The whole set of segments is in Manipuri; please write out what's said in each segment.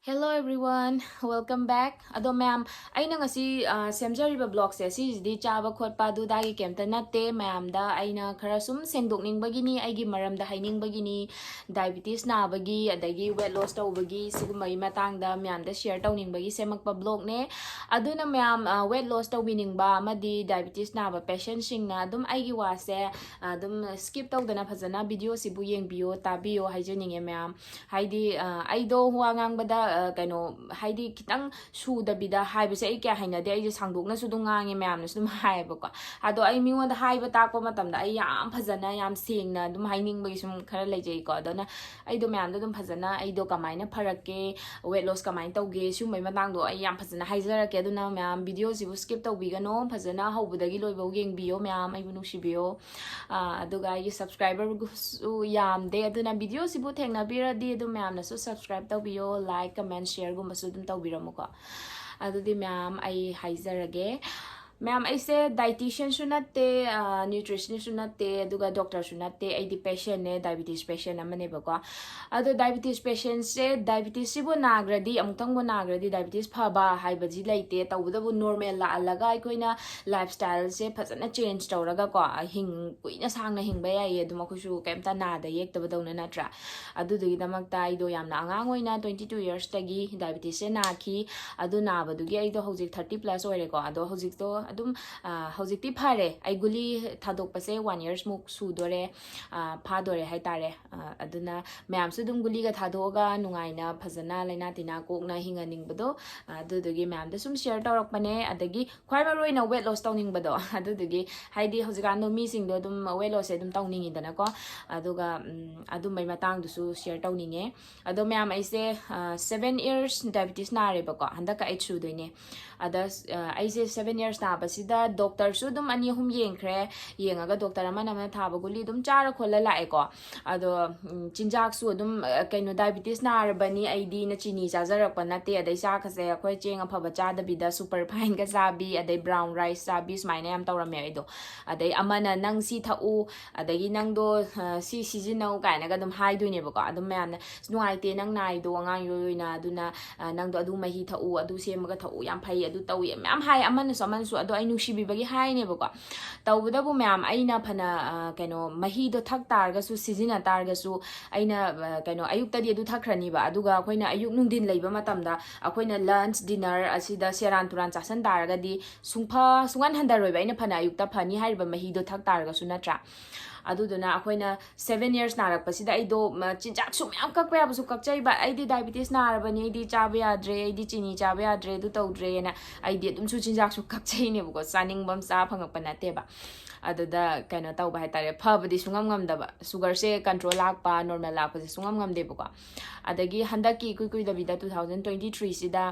Hello everyone, welcome back. Ado ma'am, aina ngasi semjariba blog se sidi chaba khotpa dudagi kemta natte ma'am da aina khara sum sengdokning bagini aigi maramda haining bagini diabetes na bagi adagi weight loss tawbagi sigumai matang da ma'am da share tawning bagi semakpa blog ne aduna ma'am weight loss tawbining ba amadi diabetes na ba patient sing na dum aigi wase dum skip tawdana phajana video sibu yengbiyo tabiyo haijaninge ma'am haidi aido huangang bada kaino haidi kitang sudabida haibase ai kya hainade ai sangdokna su dum ngange ma'am na su dum haibako ado ai mingonda haiba takpa matamda ai yam phajana yam sengna dum haining bagi sum khara lejai ko adona ai do ma'am da dum phajana ai do kamaina pharakke weight loss kamaina tawge su mai matang do ai yam phajana haijarake aduna ma'am video sibu skip tawbigano phajana hobudagi loibo yengbiyo ma'am ai bu nusibiyo aduga ai subscriber su yam de aduna video sibu thengna biradi adu ma'am na su subscribe tawbiyo like comment share gumba su dum tawbiramuko adudi ma'am ai haijarage ma'am aise dietitian su natte nutritionist su natte aduga doctor su natte ai di patient ne diabetes patient amane bako ado diabetes patient se diabetes sibo nagradi amutang bo nagradi diabetes phaba haibaji laite tawdabu normal la alaga aikoina lifestyle se phajana change tawraga ko hing kuina sangna hingba yaye aduma khusu kemta na da yek tabadawna natra adudugi damakta aido yamna angang oina 22 years tagi diabetes se nakhi adu nabadugi aido hojik 30 plus oire ko ado hojik to adum hojikti phare ai guli thadok pase 1 years muk sudore phadore haitare aduna mayam su dum guli ga thadoga nungaina phajana laina tina kokna hinganing bado adudugi mayam da sum share tawrak pane adagi khwai maroina weight loss tawning bado adudugi haidi hojikan no mi sing do dum weight loss edum tawning idana ko aduga adum mai matang du su share tawninge ado mayam aise 7 years diabetes na re bako handaka ai chu doine ada aise 7 years na basida doctor su dum ani hum yengkhre yengaga doctor amana ma thaba guli dum chara khola lae ko ado chinjak su dum kaino diabetes na arbani id na chini chajarak panate adai sa khase khoi cheng aphaba chada bida super fine ga sabi adai brown rice sabi smaina yam tawrame aido adai amana nang si thau adagi nang do si sijinau kaina ga dum haiduine bako adum mayamna nuaite nang nai do angang yoina aduna nang do adu mahi thau adu semaga thau yam phai adu tawi ma'am hai amana so man su ado ai nusibi bagi hai ne bako tawda bu ma'am aina phana kaino mahi do thak targa su sijina targa su aina kaino ayuk tadi adu thakrani ba aduga akoina ayuk nungdin leiba matamda akoina lunch dinner asida seran turan chasan targa di sungpha sungan handaroi ba aina phana ayuk ta phani haiba mahi do thak targa su natra aduduna akoina 7 years narak pasida aido chinjak su myam kakpa ya su kakchai ba aidi diabetes narabani aidi chaba yadre aidi chini chaba yadre du tawdre na aidi dum su chinjak su kakchai ne buko saning bam sa phangak panate ba aduda kaina tawba haitare phabadi sungam ngam da ba sugar se control lakpa normal lakpa se sungam ngam de buko adagi handaki kui da bida 2023 sida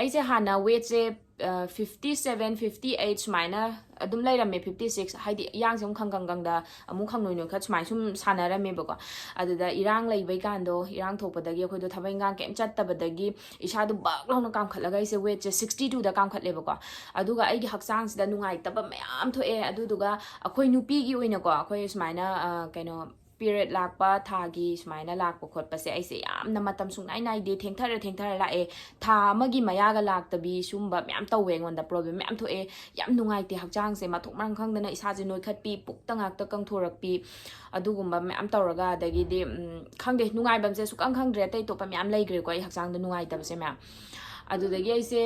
aise hana weight se 57 58 sumaina adum lairame 56 haidi yang sum khanggang da amu khangnoino kha sumai sum sanarame bako aduda irang leibai kando irang thokpadagi akhoi do thabai ngang kem chattabadagi isa du bak lawna kam khalaga ise weight 62 da kam khatle bako aduga aigi haksang sida nungai taba mayam thoe aduduga akhoi nupi gi oina ko akhoi sumaina kaino period lakpa thagi sumaina lakpa khotpa se aise yamna matam sungnai nai de thengthara la e tha amagi mayaga laktabi sumba myam tawe ngonda problem myam thoe yam nungai te hakchang se mathok marang khangdana isa je noi khatpi puktangak ta kangthorakpi adugumba myam tawraga dagi de khangde nungai bam se sukang khangdre tai topa myam leigre ko ai hakchang da nungai tab se myam adudagi aise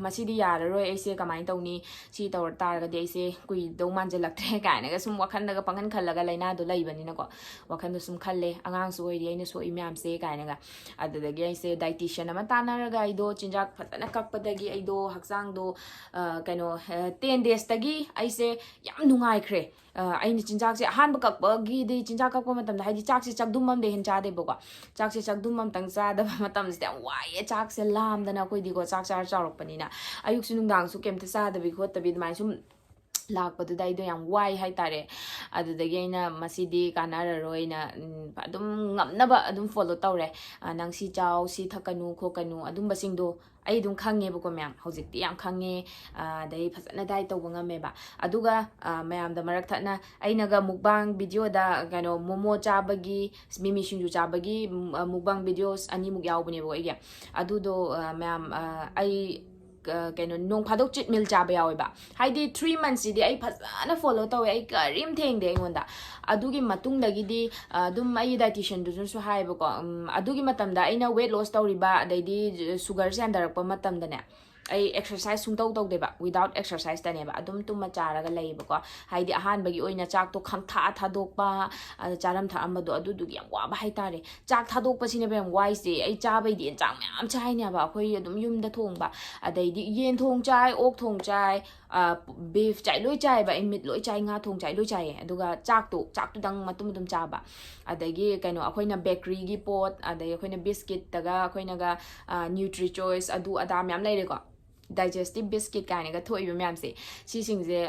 masidi yararoi aise kamai tawni si tawr targadi aise kui do manjalaktre kaina ga sum wakhan daga pangan khallaga laina do laibani na ko wakhan do sum khalle angang su oiri aina so imyam se kaina ga adudagi aise dietitian ama tanaraga aido chinjak phatana kakpadagi aido hakchang do kaino 10 days tagi aise yam nungai khre aini chinjak se han bakak bagi de chinjak kakpa matam da haidi chak se chakdumam de hin cha de boko chak se chakdumam tang cha da matam se wai chak se lam dana koi di ko chak char chawrak panina ayuk sunung dang su kem ta sa da bi khot ta bi mai sum ꯂꯥꯛꯄꯗꯨꯗ ꯑꯩꯗꯣ ꯌꯥꯝ ꯋꯥꯏ ꯍꯥꯏꯇꯥꯔꯦ ꯑꯗꯨꯗꯒꯤ ꯑꯩꯅ ꯃꯁꯤꯗꯤ ꯀꯥꯟꯅꯔꯔꯣꯏꯅ ꯑꯗꯨꯝ ꯉꯝꯅꯕ ꯑꯗꯨꯝ ꯐꯣꯂꯣ ꯇꯧꯔꯦ ꯅꯪ ꯁꯤ ꯆꯥꯎ ꯁꯤ ꯊꯛꯀꯅꯨ ꯈꯣꯠꯀꯅꯨ ꯑꯗꯨꯝꯕꯁꯤꯡꯗꯣ ꯑꯩ ꯑꯗꯨꯝ ꯈꯪꯉꯦꯕꯀꯣ ꯃꯌꯥꯝ ꯍꯧꯖꯤꯛꯇꯤ ꯌꯥꯝ ꯈꯪꯉꯦ ꯑꯗꯩ ꯐꯖꯅ ꯗꯥꯏꯠ ꯇꯧꯕ ꯉꯝꯃꯦꯕ ꯑꯗꯨꯒ ꯃꯌꯥꯝꯗ ꯃꯔꯛ ꯊꯠꯅ ꯑꯩꯅꯒ ꯃꯨꯛꯕꯥꯡ ꯚꯤꯗꯤꯑꯣꯗ ꯀꯩꯅꯣ ꯃꯣꯃꯣ ꯆꯥꯕꯒꯤ ꯃꯤꯃꯤ ꯁꯤꯡꯖꯨ ꯆꯥꯕꯒꯤ ꯃꯨꯛꯕꯥꯡ ꯚꯤꯗꯤꯑꯣꯁ ꯑꯅꯤꯃꯨꯛ ꯌꯥꯎꯕꯅꯦꯕꯀꯣ ꯑꯩꯒꯤ ꯑꯗꯨꯗꯣ ꯃꯌꯥꯝ ꯑꯩ ꯀꯩꯅꯣ ꯅꯣꯡ ꯐꯥꯗꯣꯛ ꯆꯤꯠ ꯃꯤꯜ ꯆꯥꯕ ꯌꯥꯎꯋꯦꯕ ꯍꯥꯏꯗꯤ 3 monthsꯤꯗꯤ ꯑꯩ ꯐꯖꯅ ꯐꯣꯂꯣ ꯇꯧꯋꯦ ꯑꯩ ꯀꯔꯤꯝ ꯊꯦꯡꯗꯦ ꯑꯩꯉꯣꯟꯗ ꯑꯗꯨꯒꯤ ꯃꯇꯨꯡꯗꯒꯤꯗꯤ ꯑꯗꯨꯝ ꯑꯩꯒꯤ ꯗꯥꯏꯇꯤஷꯤꯌꯟꯗꯨꯁꯨ ꯍꯥꯏꯌꯦꯕꯀꯣ ꯑꯗꯨꯒꯤ ꯃꯇꯝꯗ ꯑꯩꯅ ꯋꯦꯠ ꯂꯣꯁ ꯇꯧꯔꯤꯕ ꯑꯗꯩꯗꯤ ꯁꯨꯒꯔꯁꯦ ꯍꯟꯊꯔꯛꯄ ꯃꯇꯝꯗꯅꯦ ꯑꯩ ꯑꯦꯛꯁꯔꯁꯥꯏꯁ ꯁꯨꯡꯇꯧ ꯇꯧꯗꯦꯕ ꯋꯤꯗꯥꯎꯠ ꯑꯦꯛꯁꯔꯁꯥꯏꯁꯇꯅꯦꯕ ꯑꯗꯨꯝ ꯇꯨꯝꯃ ꯆꯥꯔꯒ ꯂꯩꯌꯦꯕꯀꯣ ꯍꯥꯏꯗꯤ ꯑꯍꯥꯟꯕꯒꯤ ꯑꯣꯏꯅ ꯆꯥꯛꯇꯣ ꯈꯪꯊꯥ ꯊꯥꯗꯣꯛꯄ ꯑꯗ ꯆꯥꯔꯝ ꯊꯛꯑꯝꯕꯗꯣ ꯑꯗꯨꯗꯨꯒꯤ ꯌꯥꯝ ꯋꯥꯕ ꯍꯥꯏꯇꯥꯔꯦ ꯆꯥꯛ ꯊꯥꯗꯣꯛꯄꯁꯤꯅꯦꯕ ꯌꯥꯝ ꯋꯥꯏꯁꯦ ꯑꯩ ꯆꯥꯕꯩꯗꯤ ꯌꯦꯟꯆꯥꯡ ꯃꯌꯥꯝ ꯆꯥꯏꯅꯦꯕ ꯑꯩꯈꯣꯏ ꯑꯗꯨꯝ ꯌꯨꯝꯗ ꯊꯣꯡꯕ ꯑꯗꯩꯗꯤ ꯌꯦꯟ ꯊꯣꯡ ꯆꯥꯏ ꯑꯣꯛ ꯊꯣꯡ ꯆꯥꯏ ꯕꯤꯐ ꯆꯥꯏ ꯂꯣꯏ ꯆꯥꯏꯕ ꯑꯩ ꯃꯤꯠ ꯂꯣꯏ ꯆꯥꯏ ꯉꯥ ꯊꯣꯡ ꯆꯥꯏ ꯂꯣꯏ ꯆꯥꯏꯌꯦ ꯑꯗꯨꯒ ꯆꯥꯛꯇꯨꯗꯪ ꯃꯇꯨꯝ ꯆꯥꯕ ꯑꯗꯒꯤ ꯀꯩꯅꯣ ꯑꯩꯈꯣꯏꯅ ꯕꯦꯀꯔꯤꯒꯤ ꯄꯣꯠ ꯑꯗꯩ ꯑꯩꯈꯣꯏꯅ ꯕꯤꯁꯀꯤꯠꯇꯒ ꯑꯩꯈꯣꯏꯅꯒ ꯅ꯭ꯌꯨꯇ꯭ꯔꯤ ꯆꯣꯏꯁ ꯑꯗꯨ ꯑꯗꯥ ꯃꯌꯥꯝ ꯂꯩꯔꯦꯀꯣ ꯗꯥꯏꯖꯦꯁꯇꯤቭ ꯕꯤꯁꯀꯤꯠ ꯀꯥꯏꯅꯒ ꯊꯣꯛꯏꯕ ꯃꯌꯥꯝꯁꯦ ꯁꯤꯁꯤꯡꯁꯦ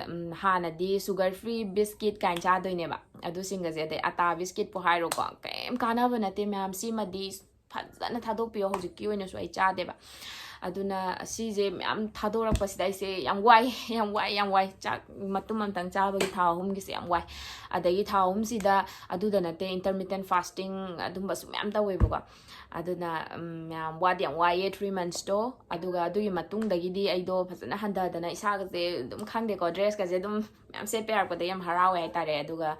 ꯍꯥꯟꯅꯗꯤ ꯁꯨꯒꯔ ꯐ꯭ꯔꯤ ꯕꯤꯁꯀꯤꯠ ꯀꯥꯏꯅ ꯆꯥꯗꯣꯏꯅꯦꯕ ꯑꯗꯨꯁꯤꯡꯒꯁꯦ ꯑꯗꯩ ꯑꯇꯥ ꯕꯤꯁꯀꯤꯠꯄꯨ ꯍꯥꯏꯔꯣꯀꯣ ꯀꯩꯝ ꯀꯥꯟꯅꯕ ꯅꯠꯇꯦ ꯃꯌꯥꯝ ꯁꯤꯃꯗꯤ ꯐꯖꯅ ꯊꯥꯗꯣꯛꯄꯤꯌꯣ ꯍꯧꯖꯤꯛꯀꯤ ꯑꯣꯏꯅꯁꯨ ꯑꯩ ꯆꯥꯗꯦꯕ ꯑꯗꯨꯅ ꯁꯤꯁꯦ ꯃꯌꯥꯝ ꯊꯥꯗꯣꯔꯛꯄꯁꯤꯗ ꯑꯩꯁꯦ ꯌꯥꯝ ꯋꯥꯏ ꯆꯥꯛ ꯃꯇꯨꯝ ꯑꯃꯇꯪ ꯆꯥꯕꯒꯤ ꯊꯥ ꯑꯍꯨꯝꯒꯤꯁꯦ ꯌꯥꯝ ꯋꯥꯏ ꯑꯗꯒꯤ ꯊꯥ ꯑꯍꯨꯝꯁꯤꯗ ꯑꯗꯨꯗ ꯅꯠꯇꯦ ꯏꯟꯇꯔꯃꯤꯇꯦꯟ ꯐꯥꯁꯇꯤꯡ ꯑꯗꯨꯝꯕꯁꯨ ꯃꯌꯥꯝ ꯇꯧꯋꯦꯕꯀꯣ ꯑꯗꯨꯅ ꯌꯥꯝ ꯋꯥꯗꯤ ꯌꯥꯝ ꯋꯥꯏꯌꯦ 3 monthsꯇꯣ ꯑꯗꯨꯒ ꯑꯗꯨꯒꯤ ꯃꯇꯨꯡꯗꯒꯤꯗꯤ ꯑꯩꯗꯣ ꯐꯖꯅ ꯍꯟꯊꯗꯅ ꯏꯁꯥꯒꯁꯦ ꯑꯗꯨꯝ ꯈꯪꯗꯦꯀꯣ ꯗ꯭ꯔꯦꯁꯀꯁꯦ ꯑꯗꯨꯝ ꯃꯌꯥꯝ ꯁꯦꯠꯄ ꯌꯥꯔꯛꯄꯗ ꯌꯥꯝ ꯍꯔꯥꯎꯋꯦ ꯍꯥꯏꯇꯥꯔꯦ ꯑꯗꯨꯒ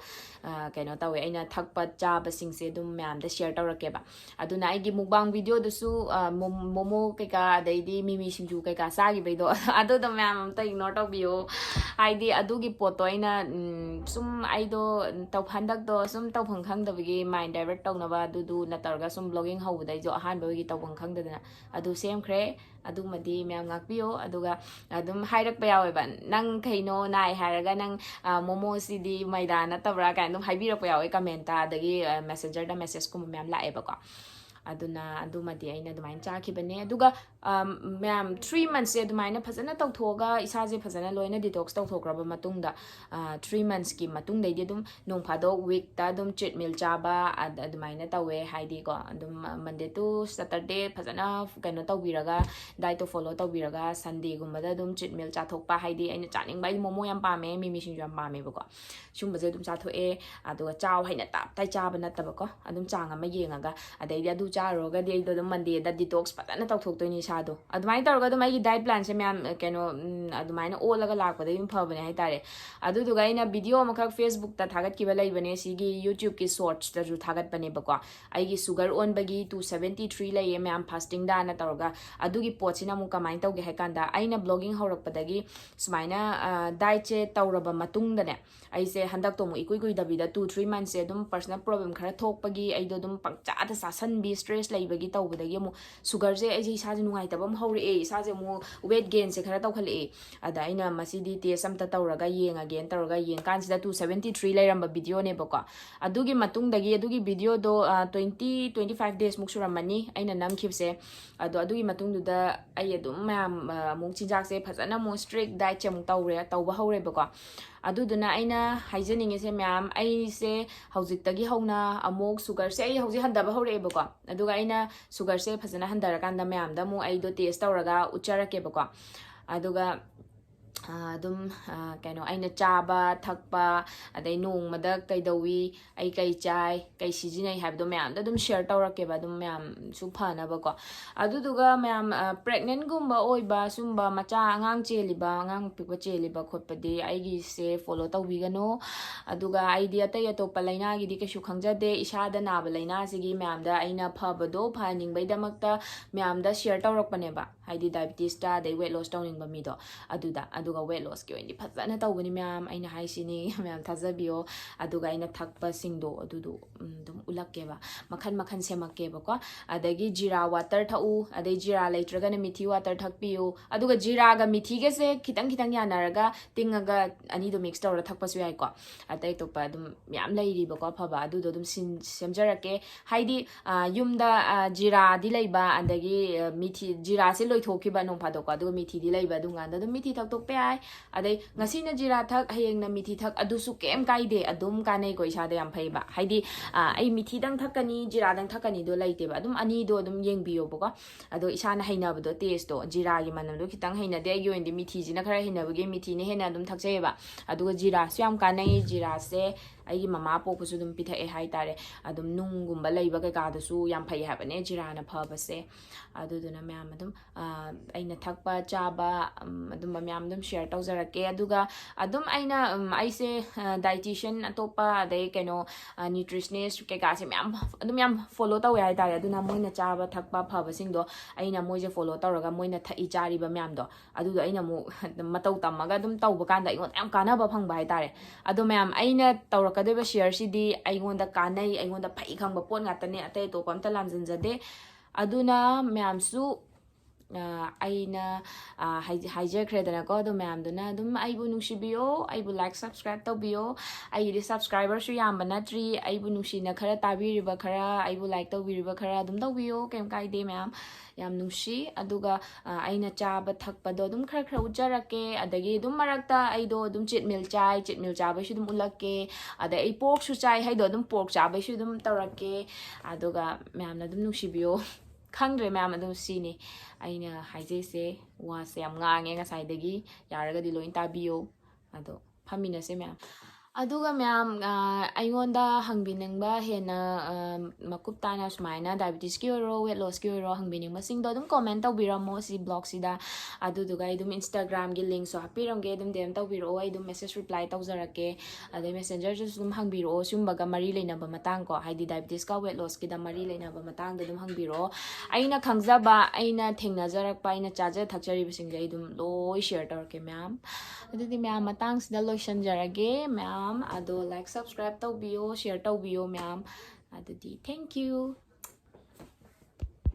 ꯀꯩꯅꯣ ꯇꯧꯋꯦ ꯑꯩꯅ ꯊꯛꯄ ꯆꯥꯕꯁꯤꯡꯁꯦ ꯑꯗꯨꯝ ꯃꯌꯥꯝꯗ ꯁꯤꯌꯔ ꯇꯧꯔꯛꯀꯦꯕ ꯑꯗꯨꯅ ꯑꯩꯒꯤ ꯃꯨꯛꯕꯥꯡ ꯚꯤꯗꯤꯑꯣꯗꯨꯁꯨ ꯃꯣꯃꯣ ꯀꯩꯀꯥ ꯑꯗꯩꯗꯤ ꯃꯤꯃꯤ ꯁꯤꯡꯖꯨ ꯀꯩꯀꯥ ꯆꯥꯈꯤꯕꯩꯗꯣ ꯑꯗꯨꯗꯣ ꯃꯌꯥꯝ ꯑꯝꯇ ꯏꯒꯅꯣꯔ ꯇꯧꯕꯤꯌꯣ ꯍꯥꯏꯗꯤ ꯑꯗꯨꯒꯤ ꯄꯣꯠꯇꯣ ꯑꯩꯅ ꯁꯨꯝ ꯑꯩꯗꯣ ꯍꯟꯗꯛꯇꯣ ꯁꯨꯝ ꯇꯧꯐꯝ ꯈꯪꯗꯕꯒꯤ ꯃꯥꯏꯟ ꯗꯥꯏꯚꯔꯠ ꯇꯧꯅꯕ ꯑꯗꯨꯗꯨ ꯅꯠꯇ꯭ꯔꯒ ꯁꯨꯝ ꯕ꯭ꯂꯣꯒꯤꯡ ꯍꯧꯕꯗ ꯑꯩꯁꯨ ꯑꯍꯥꯟꯕꯒꯤ ꯇꯧꯐꯝ ꯈꯪꯗꯗꯅ ꯑꯗꯨ ꯁꯦꯝꯈ꯭ꯔꯦ ꯑꯗꯨꯃꯗꯤ ꯃꯌꯥꯝ ꯉꯥꯛꯄꯤꯌꯣ ꯑꯗꯨꯒ ꯑꯗꯨꯝ ꯍꯥꯏꯔꯛꯄ ꯌꯥꯎꯋꯦꯕ ꯅꯪ ꯀꯩꯅꯣ ꯅꯥꯏ ꯍꯥꯏꯔꯒ ꯅꯪ ꯃꯣꯃꯣꯁꯤꯗꯤ ꯃꯩꯗꯥ ꯅꯠꯇꯕ꯭ꯔꯥ ꯀꯥꯏꯅ ꯑꯗꯨꯝ ꯍꯥꯏꯕꯤꯔꯛꯄ ꯌꯥꯎꯋꯦ ꯀꯃꯦꯟꯇ ꯑꯗꯒꯤ ꯃꯦꯁꯦꯟꯖꯔꯗ ꯃꯦꯁꯦꯁꯀꯨꯝꯕ ꯃꯌꯥꯝ ꯂꯥꯛꯑꯦꯕꯀꯣ ꯑꯗꯨꯅ ꯑꯗꯨꯃꯗꯤ ꯑꯩꯅ ꯑꯗꯨꯃꯥꯏꯅ ꯆꯥꯈꯤꯕꯅꯦ ꯑꯗꯨꯒ ꯃꯌꯥꯝ 3 monthsꯁꯦ ꯑꯗꯨꯃꯥꯏꯅ ꯐꯖꯅ ꯇꯧꯊꯣꯛꯑꯒ ꯏꯁꯥꯁꯦ ꯐꯖꯅ ꯂꯣꯏꯅ ꯗꯤꯇꯣꯛꯁ ꯇꯧꯊꯣꯛꯈ꯭ꯔꯕ ꯃꯇꯨꯡꯗ 3 monthsꯀꯤ ꯃꯇꯨꯡꯗꯩꯗꯤ ꯑꯗꯨꯝ ꯅꯣꯡ ꯐꯥꯗꯣꯛ ꯋꯤꯛꯇ ꯑꯗꯨꯝ ꯆꯤꯠ ꯃꯤꯜ ꯆꯥꯕ ꯑꯗꯨꯃꯥꯏꯅ ꯇꯧꯋꯦ ꯍꯥꯏꯗꯤꯀꯣ ꯑꯗꯨꯝ ꯃꯟꯗꯦ ꯇꯨ ꯁꯇꯔꯗꯦ ꯐꯖꯅ ꯀꯩꯅꯣ ꯇꯧꯕꯤꯔꯒ ꯗꯥꯏꯠꯇꯣ ꯐꯣꯂꯣ ꯇꯧꯕꯤꯔꯒ ꯁꯟꯗꯦꯒꯨꯝꯕꯗ ꯑꯗꯨꯝ ꯆꯤꯠ ꯃꯤꯜ ꯆꯥꯊꯣꯛꯄ ꯍꯥꯏꯗꯤ ꯑꯩꯅ ꯆꯥꯅꯤꯡꯕ ꯑꯩ ꯃꯣꯃꯣ ꯌꯥꯝ ꯄꯥꯝꯃꯦ ꯃꯤꯃꯤ ꯁꯤꯡꯖꯨ ꯌꯥꯝ ꯄꯥꯝꯃꯦꯕꯀꯣ ꯁꯨꯝꯕꯁꯦ ꯑꯗꯨꯝ ꯆꯥꯊꯣꯛꯑꯦ ꯑꯗꯨꯒ ꯆꯥꯎ ꯍꯩꯅ ꯇꯥꯞꯇꯥꯏ ꯆꯥꯕ ꯅꯠꯇꯕꯀꯣ ꯑꯗꯨꯝ ꯆꯥꯡ ꯑꯃ ꯌꯦꯡꯉꯒ ꯑꯗꯩꯗꯤ ꯑꯗꯨ ꯆꯥꯔꯨꯔꯒꯗꯤ ꯑꯩꯗꯣ ꯑꯗꯨꯝ ꯃꯟꯗꯦꯗ ꯗꯤꯇꯣꯛꯁ ꯐꯖꯅ ꯇꯧꯊꯣꯛꯇꯣꯏꯅꯤ ꯏꯁꯥꯗꯣ ꯑꯗꯨꯃꯥꯏꯅ ꯇꯧꯔꯒ ꯑꯗꯨꯝ ꯑꯩꯒꯤ ꯗꯥꯏꯠ ꯄ꯭ꯂꯥꯟꯁꯦ ꯃꯌꯥꯝ ꯀꯩꯅꯣ ꯑꯗꯨꯃꯥꯏꯅ ꯑꯣꯜꯂꯒ ꯂꯥꯛꯄꯗꯩ ꯑꯗꯨꯝ ꯐꯕꯅꯦ ꯍꯥꯏꯇꯥꯔꯦ ꯑꯗꯨꯗꯨꯒ ꯑꯩꯅ ꯚꯤꯗꯤꯑꯣ ꯑꯃꯈꯛ ꯐꯦꯁꯕꯨꯛꯇ ꯊꯥꯒꯠꯈꯤꯕ ꯂꯩꯕꯅꯦ ꯁꯤꯒꯤ ꯌꯨꯇ꯭ꯌꯨꯕꯀꯤ ꯁꯣꯔꯠꯁꯇꯁꯨ ꯊꯥꯒꯠꯄꯅꯦꯕꯀꯣ ꯑꯩꯒꯤ ꯁꯨꯒꯔ ꯑꯣꯟꯕꯒꯤ 273 ꯂꯩꯌꯦ ꯃꯌꯥꯝ ꯐꯥꯁꯇꯤꯡꯗꯥꯅ ꯇꯧꯔꯒ ꯑꯗꯨꯒꯤ ꯄꯣꯠꯁꯤꯅ ꯑꯃꯨꯛ ꯀꯃꯥꯏꯅ ꯇꯧꯒꯦ ꯍꯥꯏ ꯀꯥꯟꯗ ꯑꯩꯅ ꯕ꯭ꯂꯣꯒꯤꯡ ꯍꯧꯔꯛꯄꯗꯒꯤ ꯁꯨꯃꯥꯏꯅ ꯗꯥꯏꯠꯁꯦ ꯇꯧꯔꯕ ꯃꯇꯨꯡꯗꯅꯦ ꯑꯩꯁꯦ ꯍꯟꯗꯛꯇꯣ ꯑꯃꯨꯛ ꯏꯀꯨꯏ ꯀꯨꯏꯗꯕꯤꯗ 2-3 monthsꯁꯦ ꯑꯗꯨꯝ ꯄꯔꯁꯅꯦꯜ ꯄ꯭ꯔꯣꯕ꯭ꯂꯦꯝ ꯈꯔ ꯊꯣꯛꯄꯒꯤ ꯑꯩꯗꯣ ꯑꯗꯨꯝ ꯄꯪꯆꯥꯗ ꯆꯥꯁꯟꯕꯤ ꯁ꯭ꯇ꯭ꯔꯦꯁ ꯂꯩꯕꯒꯤ ꯇꯧꯕꯗꯒꯤ ꯑꯃꯨꯛ ꯁꯨꯒꯔꯁꯦ ꯑꯩꯁꯦ ꯏꯁꯥꯁꯦ ꯅꯨꯡꯉꯥꯏꯇꯕ ꯑꯃ ꯍꯧꯔꯛꯑꯦ ꯏꯁꯥꯁꯦ ꯑꯃꯨꯛ ꯋꯦꯠ ꯒꯦꯟꯁꯦ ꯈꯔ ꯇꯧꯈꯠꯂꯛꯑꯦ ꯑꯗ ꯑꯩꯅ ꯃꯁꯤꯗꯤ ꯇꯦꯁ ꯑꯝꯇ ꯇꯧꯔꯒ ꯌꯦꯡꯉꯒꯦꯅ ꯇꯧꯔꯒ ꯌꯦꯡꯀꯥꯟꯁꯤꯗ 273 ꯂꯩꯔꯝꯕ ꯚꯤꯗꯤꯑꯣꯅꯦꯕꯀꯣ ꯑꯗꯨꯒꯤ ꯃꯇꯨꯡꯗꯒꯤ ꯑꯗꯨꯒꯤ ꯚꯤꯗꯤꯑꯣꯗꯣ 20-25 daysꯃꯨꯛ ꯁꯨꯔꯝꯃꯅꯤ ꯑꯩꯅ ꯅꯝꯈꯤꯕꯁꯦ ꯑꯗꯣ ꯑꯗꯨꯒꯤ ꯃꯇꯨꯡꯗꯨꯗ ꯑꯩ ꯑꯗꯨꯝ ꯃꯌꯥꯝ ꯑꯃꯨꯛ ꯆꯤꯟꯖꯥꯛꯁꯦ ꯐꯖꯅ ꯑꯃꯨꯛ ꯁ꯭ꯇ꯭ꯔꯤꯛ ꯗꯥꯏꯠꯁꯦ ꯑꯃꯨꯛ ꯇꯧꯕ ꯍꯧꯔꯦꯕꯀꯣ ꯑꯗꯨꯗꯨꯅ ꯑꯩꯅ ꯍꯥꯏꯖꯅꯤꯡꯉꯤꯁꯦ ꯃꯌꯥꯝ ꯑꯩꯁꯦ ꯍꯧꯖꯤꯛꯇꯒꯤ ꯍꯧꯅ ꯑꯃꯨꯛ ꯁꯨꯒꯔꯁꯦ ꯑꯩ ꯍꯧꯖꯤꯛ ꯍꯟꯊꯕ ꯍꯧꯔꯛꯑꯦꯕꯀꯣ ꯑꯗꯨꯒ ꯑꯩꯅ ꯁꯨꯒꯔꯁꯦ ꯐꯖꯅ ꯍꯟꯊꯔꯀꯥꯟꯗ ꯃꯌꯥꯝꯗ ꯑꯃꯨꯛ ꯑꯩꯗꯣ ꯇꯦꯁ ꯇꯧꯔꯒ ꯎꯠꯆꯔꯛꯀꯦꯕꯀꯣ ꯑꯗꯨꯒ ꯑꯗꯨꯝ ꯀꯩꯅꯣ ꯑꯩꯅ ꯆꯥꯕ ꯊꯛꯄ ꯑꯗꯩ ꯅꯣꯡꯃꯗ ꯀꯩꯗꯧꯋꯤ ꯑꯩ ꯀꯩ ꯆꯥꯏ ꯀꯩ ꯁꯤꯖꯤꯟꯅꯩ ꯍꯥꯏꯕꯗꯣ ꯃꯌꯥꯝꯗ ꯑꯗꯨꯝ ꯁꯤꯌꯔ ꯇꯧꯔꯛꯀꯦꯕ ꯑꯗꯨꯝ ꯃꯌꯥꯝꯁꯨ ꯐꯅꯕꯀꯣ ꯑꯗꯨꯗꯨꯒ ꯃꯌꯥꯝ ꯄ꯭ꯔꯦꯒꯅꯦꯟꯒꯨꯝꯕ ꯑꯣꯏꯕ ꯁꯨꯝꯕ ꯃꯆꯥ ꯑꯉꯥꯡ ꯆꯦꯜꯂꯤꯕ ꯑꯉꯥꯡ ꯄꯤꯛꯄ ꯆꯦꯜꯂꯤꯕ ꯈꯣꯠꯄꯗꯤ ꯑꯩꯒꯤꯁꯦ ꯐꯣꯂꯣ ꯇꯧꯕꯤꯒꯅꯨ ꯑꯗꯨꯒ ꯑꯩꯗꯤ ꯑꯇꯩ ꯑꯇꯣꯞꯄ ꯂꯩꯅꯥꯒꯤꯗꯤ ꯀꯩꯁꯨ ꯈꯪꯖꯗꯦ ꯏꯁꯥꯗ ꯅꯥꯕ ꯂꯩꯅꯥꯁꯤꯒꯤ ꯃꯌꯥꯝꯗ ꯑꯩꯅ ꯐꯕꯗꯣ ꯐꯍꯟꯅꯤꯡꯕꯩꯗꯃꯛꯇ ꯃꯌꯥꯝꯗ ꯁꯤꯌꯔ ꯇꯧꯔꯛꯄꯅꯦꯕ ꯍꯥꯏꯗꯤ ꯗꯥꯏꯕꯤꯇꯤꯁꯇ ꯑꯗꯩ ꯋꯦꯠ ꯂꯣꯁ ꯇꯧꯅꯤꯡꯕ ꯃꯤꯗꯣ ꯑꯗꯨꯒ ꯋꯦꯠ ꯂꯣꯁꯀꯤ ꯑꯣꯏꯅꯗꯤ ꯐꯖꯅ ꯇꯧꯕꯅꯤ ꯃꯌꯥꯝ ꯑꯩꯅ ꯍꯥꯏꯁꯤꯅꯤ ꯃꯌꯥꯝ ꯊꯥꯖꯕꯤꯌꯣ ꯑꯗꯨꯒ ꯑꯩꯅ ꯊꯛꯄꯁꯤꯡꯗꯣ ꯑꯗꯨꯗꯣ ꯑꯗꯨꯝ ꯎꯠꯂꯛꯀꯦꯕ ꯃꯈꯟ ꯃꯈꯟ ꯁꯦꯝꯃꯛꯀꯦꯕꯀꯣ ꯑꯗꯒꯤ ꯖꯤꯔꯥ ꯋꯥꯇꯔ ꯊꯛꯎ ꯑꯗꯩ ꯖꯤꯔꯥ ꯂꯩꯇ꯭ꯔꯒꯅ ꯃꯤꯊꯤ ꯋꯥꯇꯔ ꯊꯛꯄꯤꯌꯨ ꯑꯗꯨꯒ ꯖꯤꯔꯥꯒ ꯃꯤꯊꯤꯒꯁꯦ ꯈꯤꯇꯪ ꯈꯤꯇꯪ ꯌꯥꯅꯔꯒ ꯇꯤꯡꯉꯒ ꯑꯅꯤꯗꯣ ꯃꯤꯛꯁ ꯇꯧꯔꯒ ꯊꯛꯄꯁꯨ ꯌꯥꯏꯀꯣ ꯑꯇꯩ ꯑꯇꯣꯞꯄ ꯑꯗꯨꯝ ꯃꯌꯥꯝ ꯂꯩꯔꯤꯕꯀꯣ ꯑꯐꯕ ꯑꯗꯨꯗꯣ ꯑꯗꯨꯝ ꯁꯦꯝꯖꯔꯛꯀꯦ ꯍꯥꯏꯗꯤ ꯌꯨꯝꯗ ꯖꯤꯔꯥꯗꯤ ꯂꯩꯕ ꯑꯗꯒꯤ ꯖꯤꯔꯥꯁꯦ ꯂꯣꯏꯊꯣꯛꯈꯤꯕ ꯅꯣꯡ ꯐꯥꯗꯣꯛꯀꯣ ꯑꯗꯨꯒ ꯃꯤꯊꯤꯗꯤ ꯂꯩꯕ ꯑꯗꯨꯝꯀꯥꯟꯗ ꯑꯗꯨꯝ ꯃꯤꯊꯤ ꯊꯛꯇꯣꯛꯄ ꯌꯥꯏ ꯑꯗꯩ ꯉꯁꯤꯅ ꯖꯤꯔꯥ ꯊꯛ ꯍꯌꯦꯡꯅ ꯃꯤꯊꯤ ꯊꯛ ꯑꯗꯨꯁꯨ ꯀꯩꯝ ꯀꯥꯏꯗꯦ ꯑꯗꯨꯝ ꯀꯥꯟꯅꯩꯀꯣ ꯏꯁꯥꯗ ꯌꯥꯝ ꯐꯩꯕ ꯍꯥꯏꯗꯤ ꯑꯩ ꯃꯤꯊꯤꯗꯪ ꯊꯛꯀꯅꯤ ꯖꯤꯔꯥꯗꯪ ꯊꯛꯀꯅꯤꯗꯣ ꯂꯩꯇꯦꯕ ꯑꯗꯨꯝ ꯑꯅꯤꯗꯣ ꯑꯗꯨꯝ ꯌꯦꯡꯕꯤꯌꯣꯕꯀꯣ ꯑꯗꯣ ꯏꯁꯥꯅ ꯍꯩꯅꯕꯗꯣ ꯇꯦꯁꯇꯣ ꯖꯤꯔꯥꯒꯤ ꯃꯅꯝꯗꯣ ꯈꯤꯇꯪ ꯍꯩꯅꯗꯦ ꯑꯩꯒꯤ ꯑꯣꯏꯅꯗꯤ ꯃꯤꯊꯤꯁꯤꯅ ꯈꯔ ꯍꯩꯅꯕꯒꯤ ꯃꯤꯊꯤꯅ ꯍꯦꯟꯅ ꯑꯗꯨꯝ ꯊꯛꯆꯩꯌꯦꯕ ꯑꯗꯨꯒ ꯖꯤꯔꯥꯁꯨ ꯌꯥꯝ ꯀꯥꯟꯅꯩ ꯖꯤꯔꯥꯁꯦ ꯑꯩꯒꯤ ꯃꯃꯥ ꯄꯣꯛꯄꯁꯨ ꯑꯗꯨꯝ ꯄꯤꯊꯛꯑꯦ ꯍꯥꯏꯇꯥꯔꯦ ꯑꯗꯨꯝ ꯅꯨꯡꯒꯨꯝꯕ ꯂꯩꯕ ꯀꯩꯀꯥꯗꯁꯨ ꯌꯥꯝ ꯐꯩ ꯍꯥꯏꯕꯅꯦ ꯖꯤꯔꯥꯅ ꯐꯕꯁꯦ ꯑꯗꯨꯗꯨꯅ ꯃꯌꯥꯝ ꯑꯗꯨꯝ ꯑꯩꯅ ꯊꯛꯄ ꯆꯥꯕ ꯑꯗꯨꯝꯕ ꯃꯌꯥꯝ ꯑꯗꯨꯝ ꯁꯦꯌꯔ ꯇꯧꯖꯔꯛꯀꯦ ꯑꯗꯨꯒ ꯑꯗꯨꯝ ꯑꯩꯁꯦ ꯗꯥꯏꯇꯤಷꯤꯌꯟ ꯑꯇꯣꯞꯄ ꯑꯗꯩ ꯀꯩꯅꯣ ꯅ꯭ꯌꯨꯇ꯭ꯔꯤꯁꯅꯤꯁ ꯀꯩꯀꯥꯁꯦ ꯃꯌꯥꯝ ꯑꯗꯨꯝ ꯌꯥꯝ ꯐꯣꯂꯣ ꯇꯧꯋꯦ ꯍꯥꯏꯇꯥꯔꯦ ꯑꯗꯨꯅ ꯃꯣꯏꯅ ꯆꯥꯕ ꯊꯛꯄ ꯐꯕꯁꯤꯡꯗꯣ ꯑꯩꯅ ꯃꯣꯏꯁꯦ ꯐꯣꯂꯣ ꯇꯧꯔꯒ ꯃꯣꯏꯅ ꯊꯛꯏ ꯆꯥꯔꯤꯕ ꯃꯌꯥꯝꯗꯣ ꯑꯗꯨꯗꯣ ꯑꯩꯅ ꯑꯃꯨꯛ ꯃꯇꯧ ꯇꯝꯃꯒ ꯑꯗꯨꯝ ꯇꯧꯕ ꯀꯥꯟꯗ ꯑꯩꯉꯣꯟꯗ ꯌꯥꯝ ꯀꯥꯟꯅꯕ ꯐꯪꯕ ꯍꯥꯏꯇꯥꯔꯦ ꯑꯗꯣ ꯃꯌꯥꯝ ꯑꯩꯅ ꯇꯧꯔꯛꯀꯗꯣꯏꯕ ꯁꯤꯌꯔꯁꯤꯗꯤ ꯑꯩꯉꯣꯟꯗ ꯀꯥꯟꯅꯩ ꯑꯩꯉꯣꯟꯗ ꯐꯩ ꯈꯪꯕ ꯄꯣꯠ ꯉꯥꯛꯇꯅꯦ ꯑꯇꯩ ꯑꯇꯣꯞꯄ ꯑꯝꯇ ꯂꯥꯝꯖꯤꯟꯖꯗꯦ ꯑꯗꯨꯅ ꯃꯌꯥꯝꯁꯨ ꯑꯩꯅ ꯍꯥꯏꯖꯈ꯭ꯔꯦꯗꯅꯀꯣ ꯑꯗꯣ ꯃꯌꯥꯝꯗꯨꯅ ꯑꯗꯨꯝ ꯑꯩꯕꯨ ꯅꯨꯡꯁꯤꯕꯤꯌꯣ ꯑꯩꯕꯨ ꯂꯥꯏꯛ ꯁꯕꯁꯀ꯭ꯔꯥꯏꯕ ꯇꯧꯕꯤꯌꯣ ꯑꯩꯒꯤꯗꯤ ꯁꯕꯁꯀ꯭ꯔꯥꯏꯕꯔꯁꯨ ꯌꯥꯝꯕ ꯅꯠꯇ꯭ꯔꯤ ꯑꯩꯕꯨ ꯅꯨꯡꯁꯤꯅ ꯈꯔ ꯇꯥꯕꯤꯔꯤꯕ ꯈꯔ ꯑꯩꯕꯨ ꯂꯥꯏꯛ ꯇꯧꯕꯤꯔꯤꯕ ꯈꯔ ꯑꯗꯨꯝ ꯇꯧꯕꯤꯌꯣ ꯀꯩꯝ ꯀꯥꯏꯗꯦ ꯃꯌꯥꯝ ꯌꯥꯝ ꯅꯨꯡꯁꯤ ꯑꯗꯨꯒ ꯑꯩꯅ ꯆꯥꯕ ꯊꯛꯄꯗꯣ ꯑꯗꯨꯝ ꯈꯔ ꯈꯔ ꯎꯠꯆꯔꯛꯀꯦ ꯑꯗꯒꯤ ꯑꯗꯨꯝ ꯃꯔꯛꯇ ꯑꯩꯗꯣ ꯑꯗꯨꯝ ꯆꯤꯠꯃꯤꯜ ꯆꯥꯕꯩꯁꯨ ꯑꯗꯨꯝ ꯎꯠꯂꯛꯀꯦ ꯑꯗꯩ ꯑꯩ ꯄꯣꯔꯛꯁꯨ ꯆꯥꯏ ꯍꯥꯏꯗꯣ ꯑꯗꯨꯝ ꯄꯣꯔꯛ ꯆꯥꯕꯩꯁꯨ ꯑꯗꯨꯝ ꯇꯧꯔꯛꯀꯦ ꯑꯗꯨꯒ ꯃꯌꯥꯝꯅ ꯑꯗꯨꯝ ꯅꯨꯡꯁꯤꯕꯤꯌꯣ ꯈꯪꯗ꯭ꯔꯦ ꯃꯌꯥꯝ ꯑꯗꯨꯝ ꯁꯤꯅꯤ ꯑꯩꯅ ꯍꯥꯏꯖꯩꯁꯦ ꯋꯥꯁꯦ ꯌꯥꯝ ꯉꯥꯡꯉꯦ ꯉꯁꯥꯏꯗꯒꯤ ꯌꯥꯔꯒꯗꯤ ꯂꯣꯏ ꯇꯥꯕꯤꯌꯣ ꯑꯗꯣ ꯐꯝꯃꯤꯟꯅꯁꯦ ꯃꯌꯥꯝ ꯑꯗꯨꯒ ꯃꯌꯥꯝ ꯑꯩꯉꯣꯟꯗ ꯍꯪꯕꯤꯅꯤꯡꯕ ꯍꯦꯟꯅ ꯃꯀꯨꯞ ꯇꯥꯅ ꯁꯨꯃꯥꯏꯅ ꯗꯥꯏꯕꯦꯇꯤꯁꯀꯤ ꯑꯣꯏꯔꯣ ꯋꯦꯠ ꯂꯣꯁꯀꯤ ꯑꯣꯏꯔꯣ ꯍꯪꯕꯤꯅꯤꯡꯕꯁꯤꯡꯗꯣ ꯑꯗꯨꯝ ꯀꯣꯃꯦꯟ ꯇꯧꯕꯤꯔꯝꯃꯣ ꯁꯤ ꯕ꯭ꯂꯣꯒꯁꯤꯗ ꯑꯗꯨꯗꯨꯒ ꯑꯩ ꯑꯗꯨꯝ ꯏꯟꯁꯇꯥꯒ꯭ꯔꯥꯝꯒꯤ ꯂꯤꯡꯛꯁꯨ ꯍꯥꯞꯄꯤꯔꯝꯒꯦ ꯑꯗꯨꯝ ꯗꯦꯝ ꯇꯧꯕꯤꯔꯛꯑꯣ ꯑꯩ ꯑꯗꯨꯝ ꯃꯦꯁꯦꯖ ꯔꯤꯄ꯭ꯂꯥꯏ ꯇꯧꯖꯔꯛꯀꯦ ꯑꯗꯩ ꯃꯦꯁꯦꯟꯖꯔꯗꯁꯨ ꯑꯗꯨꯝ ꯍꯪꯕꯤꯔꯛꯑꯣ ꯁꯤꯒꯨꯝꯕꯒ ꯃꯔꯤ ꯂꯩꯅꯕ ꯃꯇꯥꯡ ꯀꯣ ꯍꯥꯏꯗꯤ ꯗꯥꯏꯕꯦꯇꯤꯁꯀ ꯋꯦꯠ ꯂꯣꯁꯀꯤꯗ ꯃꯔꯤ ꯂꯩꯅꯕ ꯃꯇꯥꯡꯗ ꯑꯗꯨꯝ ꯍꯪꯕꯤꯔꯛꯑꯣ ꯑꯩꯅ ꯈꯪꯖꯕ ꯑꯩꯅ ꯊꯦꯡꯅꯖꯔꯛꯄ ꯑꯩꯅ ꯆꯥꯖ ꯊꯛꯆꯔꯤꯕꯁꯤꯡꯁꯦ ꯑꯩ ꯑꯗꯨꯝ ꯂꯣꯏ ꯁꯦꯌꯔ ꯇꯧꯔꯛꯀꯦ ꯃꯌꯥꯝ ꯑꯗꯨꯗꯤ ꯃꯌꯥꯝ ꯃꯇꯥꯡꯁꯤꯗ ꯂꯣꯏꯁꯤꯟꯖꯔꯒꯦ ꯃꯌꯥꯝ ꯑꯗꯣ ꯂꯥꯏꯛ ꯁꯕꯁꯀ꯭ꯔꯥꯏꯕ ꯇꯧꯕꯤꯌꯣ ꯁꯦꯌꯔ ꯇꯧꯕꯤꯌꯣ ꯃꯌꯥꯝ ꯑꯗꯨꯗꯤ ꯊꯦꯡꯛ ꯌꯨ